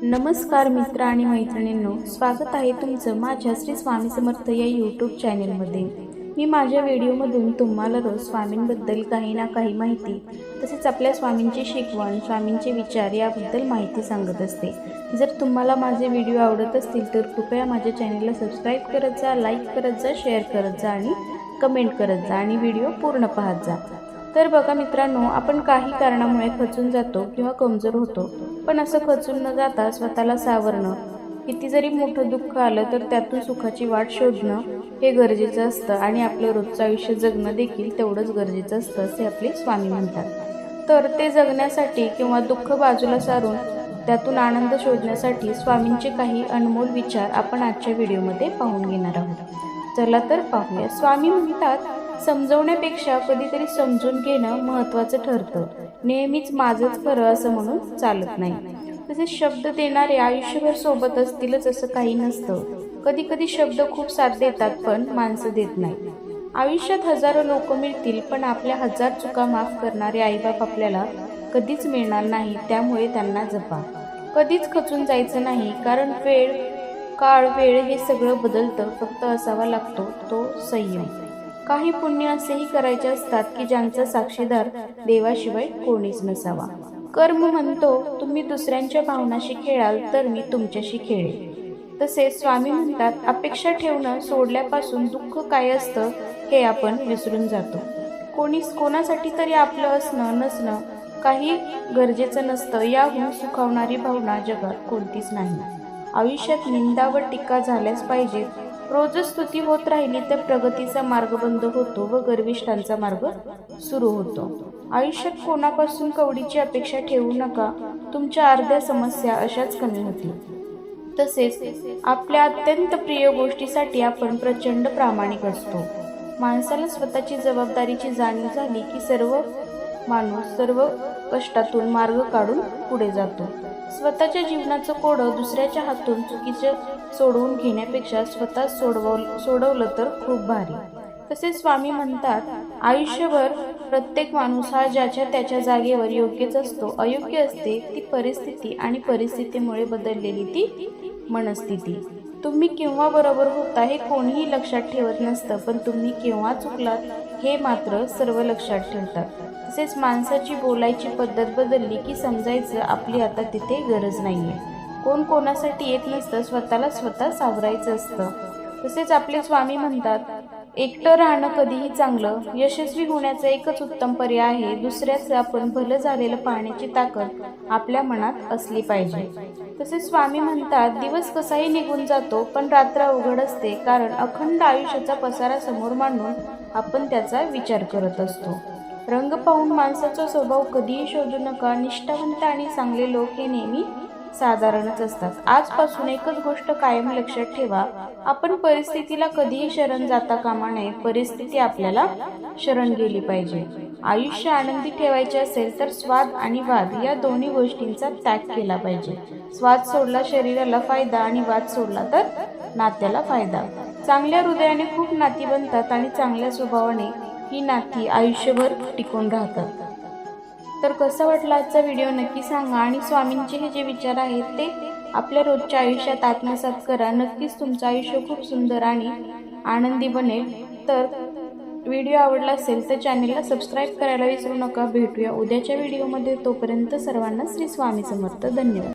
नमस्कार मित्र आणि मैत्रिणींनो, स्वागत आहे तुमचं माझ्या श्री स्वामी समर्थ या यूट्यूब चॅनेलमध्ये। मी माझ्या व्हिडिओमधून तुम्हाला रोज स्वामींबद्दल काही ना काही माहिती, तसेच आपल्या स्वामींची शिकवण, स्वामींचे विचार याबद्दल माहिती सांगत असते। जर तुम्हाला माझे व्हिडिओ आवडत असतील तर कृपया माझ्या चॅनेलला सबस्क्राईब करत जा, लाईक करत जा, शेअर करत जा आणि कमेंट करत जा आणि व्हिडिओ पूर्ण पाहत जा। तर बघा मित्रांनो, आपण काही कारणामुळे खचून जातो किंवा कमजोर होतो, पण असं खचून न जाता स्वतःला सावरणं, किती जरी मोठं दुःख आलं तर त्यातून सुखाची वाट शोधणं हे गरजेचं असतं आणि आपलं रोजचं आयुष्य जगणं देखील तेवढंच गरजेचं असतं असे आपले स्वामी म्हणतात। तर ते जगण्यासाठी किंवा दुःख बाजूला सारून त्यातून आनंद शोधण्यासाठी स्वामींचे काही अनमोल विचार आपण आजच्या व्हिडिओमध्ये पाहून घेणार आहोत। चला तर पाहूया। स्वामी म्हणतात, समजवण्यापेक्षा कधीतरी समजून घेणं महत्त्वाचं ठरतं। नेहमीच माझंच खरं असं म्हणून चालत नाही। तसेच शब्द देणारे आयुष्यभर सोबत असतीलच असं काही नसतं। कधी कधी शब्द खूप साथ देतात पण माणसं देत नाही। आयुष्यात हजारो लोक मिळतील पण आपल्या हजार चुका माफ करणारे आईबाप आपल्याला कधीच मिळणार नाही, त्यामुळे त्यांना जपा। कधीच खचून जायचं नाही, कारण काळ वेळ हे सगळं बदलतं, फक्त असावा लागतो तो संयम। काही पुण्य असेही करायचे असतात की ज्यांचा साक्षीदार देवाशिवाय कोणीच नसावा। कर्म म्हणतो, तुम्ही दुसऱ्यांच्या भावनाशी खेळाल तर मी तुमच्याशी खेळेन। तसेच स्वामी म्हणतात, अपेक्षा ठेवणं सोडल्यापासून दुःख काय असतं हे आपण विसरून जातो। कोणासाठी तरी आपलं असणं नसणं काही गरजेचं नसतं, याहून सुखावणारी भावना जगात कोणतीच नाही। आयुष्यात निंदा व टीका झाल्याच पाहिजेत। रोजच स्तुती होत राहिली तर प्रगतीचा मार्ग बंद होतो व गर्विष्ठांचा मार्ग सुरू होतो। आयुष्यात कोणापासून कवडीची अपेक्षा ठेवू नका, तुमच्या अर्ध्या समस्या अशाच कमी होतील। तसेच आपल्या अत्यंत प्रिय गोष्टीसाठी आपण प्रचंड प्रामाणिक असतो। माणसाला स्वतःची जबाबदारीची जाणीव झाली की सर्व कष्टातून मार्ग काढून पुढे जातो। स्वतःच्या जीवनाचं कोडं दुसऱ्याच्या हातून चुकीचं सोडवून घेण्यापेक्षा स्वतः सोडवलं तर खूप भारी। तसेच स्वामी म्हणतात, आयुष्यभर प्रत्येक माणूस हा ज्याच्या त्याच्या जागेवर योग्यच असतो। अयोग्य असते ती परिस्थिती आणि परिस्थितीमुळे बदललेली ती मनस्थिती। तुम्ही केव्हा बरोबर होता हे कोणीही लक्षात ठेवत नसतं, पण तुम्ही केव्हा चुकलात हे मात्र सर्व लक्षात ठेवतात। तसेच माणसाची बोलायची पद्धत बदलली की समजायचं आपली आता तिथे गरज नाहीये। कोण कोणासाठी येत नसतं, स्वतःला स्वतः सावरायचं असतं। तसेच आपले स्वामी म्हणतात, एकटं राहणं कधीही चांगलं। यशस्वी होण्याचा एकच उत्तम पर्याय आहे, दुसऱ्याचं आपण भलं झालेलं पाहण्याची ताकद आपल्या मनात असली पाहिजे। तसेच स्वामी म्हणतात, दिवस कसाही निघून जातो पण रात्र अवघड असते, कारण अखंड आयुष्याचा पसारा समोर मांडून आपण त्याचा विचार करत असतो। रंग पाहून माणसाचा स्वभाव कधीही शोधू नका। निष्ठावंत आणि चांगले लोक हे नेहमी साधारणच असतात। आजपासून एकच गोष्ट कायम लक्षात ठेवा, आपण परिस्थितीला कधीही शरण जाता कामा नये, परिस्थिती आपल्याला शरण गेली पाहिजे। आयुष्य आनंदी ठेवायचे असेल तर स्वाद आणि वाद या दोन्ही गोष्टींचा त्याग केला पाहिजे। स्वाद सोडला शरीराला फायदा आणि वाद सोडला तर नात्याला फायदा। चांगल्या हृदयाने खूप नाती बनतात आणि चांगल्या स्वभावाने ही नाती आयुष्यभर टिकून राहतात। तर कसा वाटला आजचा व्हिडिओ नक्की सांगा आणि स्वामींचे हे जे विचार आहेत ते आपल्या रोजच्या आयुष्यात आत्मसात करा। नक्कीच तुमचं आयुष्य खूप सुंदर आणि आनंदी बनेल। तर व्हिडिओ आवडला असेल तर चॅनेलला सबस्क्राईब करायला विसरू नका। भेटूया उद्याच्या व्हिडिओमध्ये, तोपर्यंत सर्वांना श्री स्वामी समर्थ। धन्यवाद।